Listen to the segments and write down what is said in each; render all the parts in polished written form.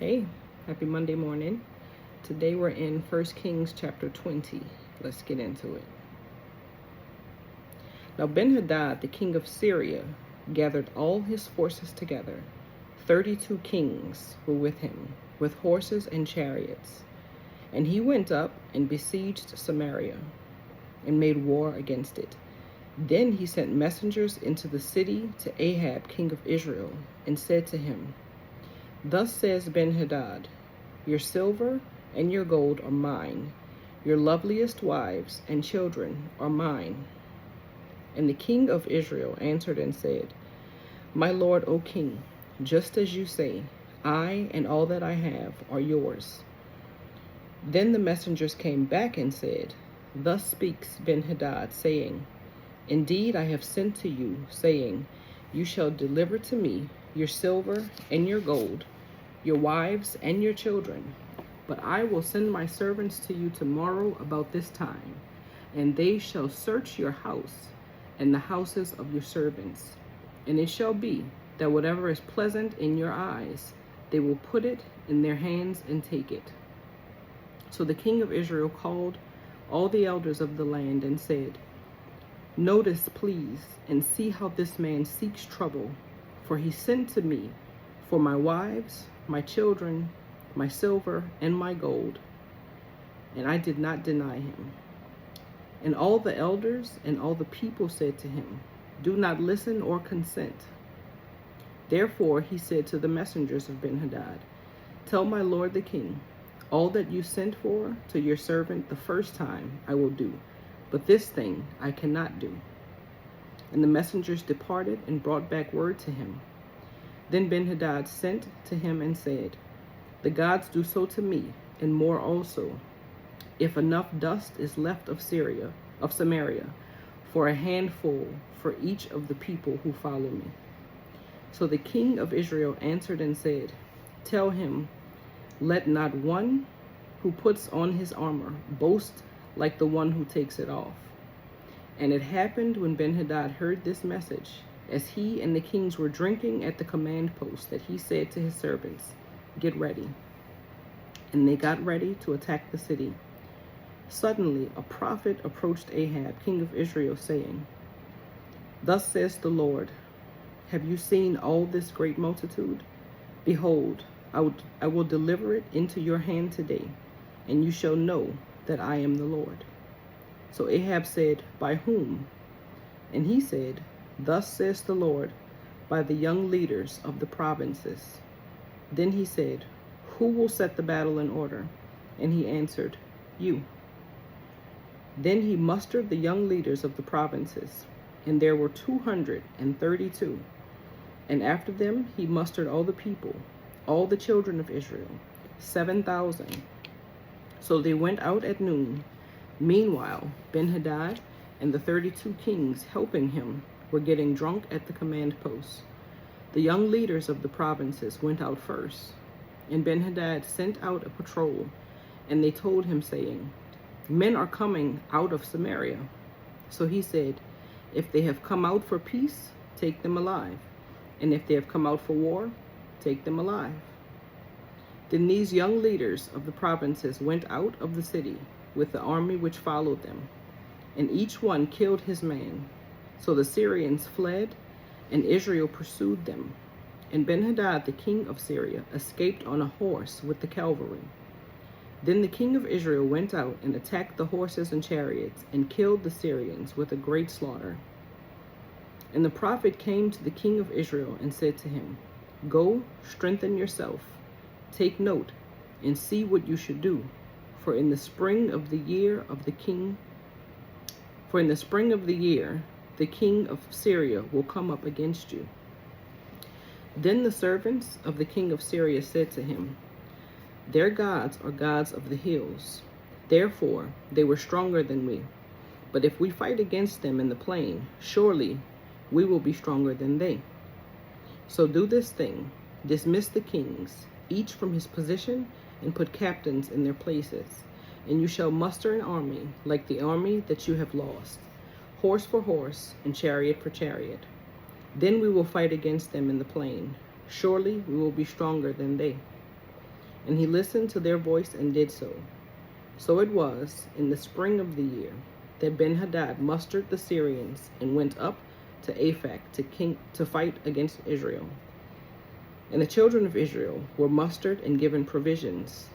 Hey, happy Monday morning. Today we're in 1 Kings chapter 20. Let's get into it. Now Ben-Hadad, the king of Syria, gathered all his forces together. 32 kings were with him, with horses and chariots. And he went up and besieged Samaria and made war against it. Then he sent messengers into the city to Ahab, king of Israel, and said to him, Thus says Ben-Hadad, your silver and your gold are mine, your loveliest wives and children are mine. And the king of Israel answered and said, My lord, O king, just as you say, I and all that I have are yours. Then the messengers came back and said, Thus speaks Ben-Hadad, saying, Indeed I have sent to you, saying, You shall deliver to me your silver and your gold, your wives and your children. But I will send my servants to you tomorrow about this time, and they shall search your house and the houses of your servants. And it shall be that whatever is pleasant in your eyes, they will put it in their hands and take it. So the king of Israel called all the elders of the land and said, Notice, please, and see how this man seeks trouble, for he sent to me for my wives, my children, my silver, and my gold, and I did not deny him. And all the elders and all the people said to him, Do not listen or consent. Therefore he said to the messengers of Ben-Hadad, Tell my lord the king, all that you sent for to your servant the first time I will do, but this thing I cannot do. And the messengers departed and brought back word to him. Then Ben-Hadad sent to him and said, The gods do so to me, and more also, if enough dust is left of Samaria, for a handful for each of the people who follow me. So the king of Israel answered and said, Tell him, let not one who puts on his armor boast like the one who takes it off. And it happened when Ben-Hadad heard this message, as he and the kings were drinking at the command post, that he said to his servants, Get ready. And they got ready to attack the city. Suddenly a prophet approached Ahab, king of Israel, saying, Thus says the Lord, Have you seen all this great multitude? Behold, I will deliver it into your hand today, and you shall know that I am the Lord. So Ahab said, By whom? And he said, Thus says the Lord, by the young leaders of the provinces. Then he said, Who will set the battle in order? And he answered, You. Then he mustered the young leaders of the provinces, and there were 232. And after them he mustered all the people, all the children of Israel, 7,000. So they went out at noon. Meanwhile, Ben-Hadad and the 32 kings helping him were getting drunk at the command posts. The young leaders of the provinces went out first, and Ben-Hadad sent out a patrol, and they told him, saying, Men are coming out of Samaria. So he said, If they have come out for peace, take them alive, and if they have come out for war, take them alive. Then these young leaders of the provinces went out of the city with the army which followed them, and each one killed his man. So the Syrians fled, and Israel pursued them. And Ben-Hadad, the king of Syria, escaped on a horse with the cavalry. Then the king of Israel went out and attacked the horses and chariots, and killed the Syrians with a great slaughter. And the prophet came to the king of Israel and said to him, Go, strengthen yourself, take note, and see what you should do. For in the spring of the year, the king of Syria will come up against you. Then the servants of the king of Syria said to him, Their gods are gods of the hills. Therefore they were stronger than we. But if we fight against them in the plain, surely we will be stronger than they. So do this thing, dismiss the kings, each from his position, and put captains in their places. And you shall muster an army like the army that you have lost, horse for horse, and chariot for chariot. Then we will fight against them in the plain. Surely we will be stronger than they. And he listened to their voice and did so. So it was in the spring of the year that Ben-Hadad mustered the Syrians and went up to Aphek to fight against Israel. And the children of Israel were mustered and given provisions,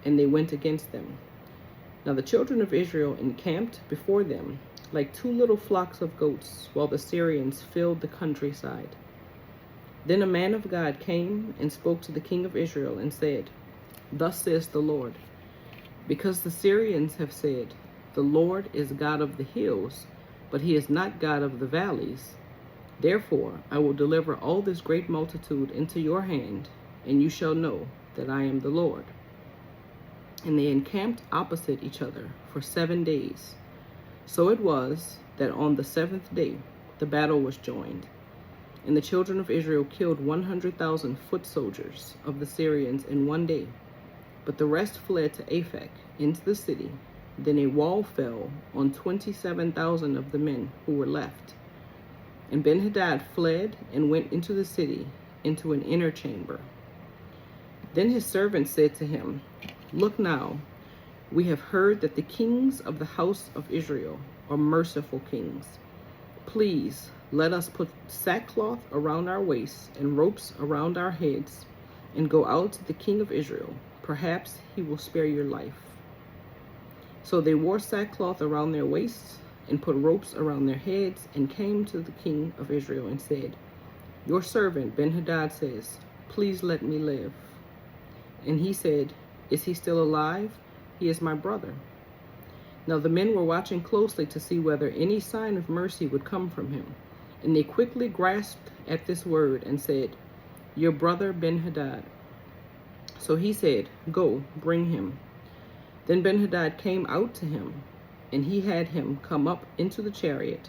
and they went against them. Now the children of Israel encamped before them like two little flocks of goats, while the Syrians filled the countryside. Then a man of God came and spoke to the king of Israel and said, Thus says the Lord, because the Syrians have said, The Lord is God of the hills, but he is not God of the valleys. Therefore I will deliver all this great multitude into your hand, and you shall know that I am the Lord. And they encamped opposite each other for 7 days. So it was that on the 7th day the battle was joined, and the children of Israel killed 100,000 foot soldiers of the Syrians in 1 day. But the rest fled to Aphek into the city. Then a wall fell on 27,000 of the men who were left. And Ben-Hadad fled and went into the city, into an inner chamber. Then his servants said to him, Look now, we have heard that the kings of the house of Israel are merciful kings. Please let us put sackcloth around our waists and ropes around our heads, and go out to the king of Israel. Perhaps he will spare your life. So they wore sackcloth around their waists and put ropes around their heads, and came to the king of Israel and said, Your servant Ben-Hadad says, Please let me live. And he said, Is he still alive? He is my brother. Now the men were watching closely to see whether any sign of mercy would come from him. And they quickly grasped at this word and said, Your brother Ben-Hadad. So he said, Go, bring him. Then Ben-Hadad came out to him, and he had him come up into the chariot.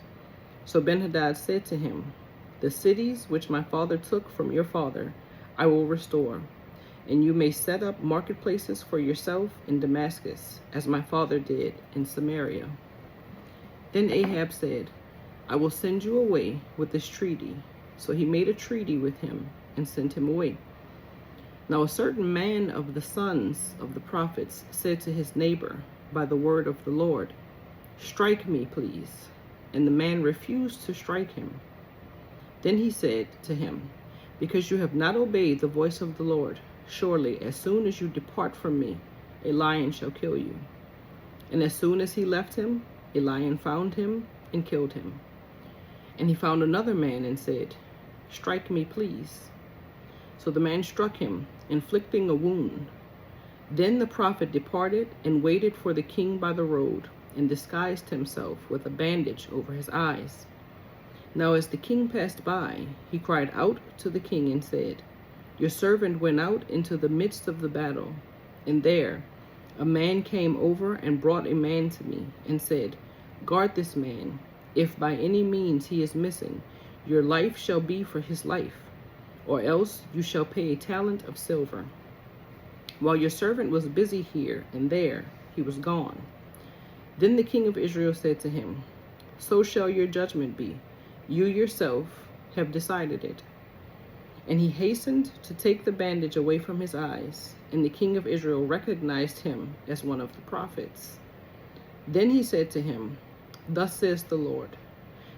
So Ben-Hadad said to him, The cities which my father took from your father I will restore, and you may set up marketplaces for yourself in Damascus, as my father did in Samaria. Then Ahab said, I will send you away with this treaty. So he made a treaty with him and sent him away. Now a certain man of the sons of the prophets said to his neighbor by the word of the Lord, Strike me, please. And the man refused to strike him. Then he said to him, Because you have not obeyed the voice of the Lord, surely as soon as you depart from me, a lion shall kill you. And as soon as he left him, a lion found him and killed him. And he found another man and said, Strike me, please. So the man struck him, inflicting a wound. Then the prophet departed and waited for the king by the road, and disguised himself with a bandage over his eyes. Now as the king passed by, he cried out to the king and said, Your servant went out into the midst of the battle, and there a man came over and brought a man to me, and said, Guard this man. If by any means he is missing, your life shall be for his life, or else you shall pay a talent of silver. While your servant was busy here and there, he was gone. Then the king of Israel said to him, So shall your judgment be. You yourself have decided it. And he hastened to take the bandage away from his eyes, and the king of Israel recognized him as one of the prophets. Then he said to him, Thus says the Lord,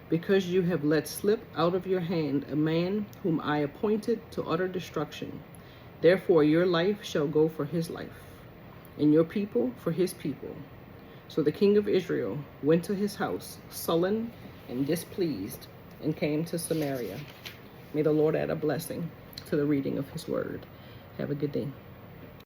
because you have let slip out of your hand a man whom I appointed to utter destruction, therefore your life shall go for his life, and your people for his people. So the king of Israel went to his house, sullen and displeased, and came to Samaria. May the Lord add a blessing to the reading of his word. Have a good day.